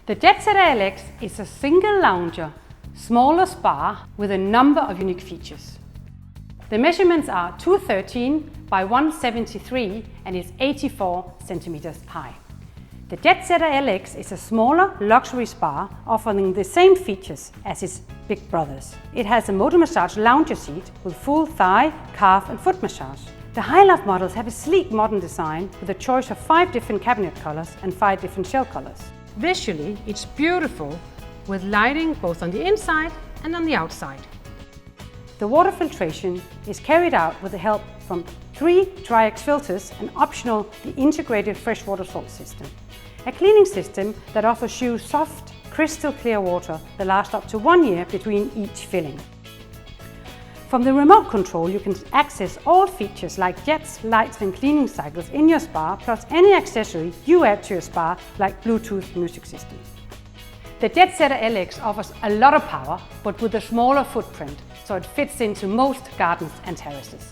The Jetsetter LX is a single lounger, smaller spa with a number of unique features. The measurements are 213 by 173 and is 84 centimeters high. The Jetsetter LX is a smaller luxury spa offering the same features as its big brothers. It has a motor massage lounger seat with full thigh, calf and foot massage. The Highlife models have a sleek modern design with a choice of 5 different cabinet colors and 5 different shell colors. Visually, it's beautiful with lighting both on the inside and on the outside. The water filtration is carried out with the help from 3 Dry-X filters and optional the integrated freshwater salt system. A cleaning system that offers you soft, crystal clear water that lasts up to 1 year between each filling. From the remote control you can access all features like jets, lights and cleaning cycles in your spa, plus any accessory you add to your spa like Bluetooth music system. The Jetsetter LX offers a lot of power but with a smaller footprint, so it fits into most gardens and terraces.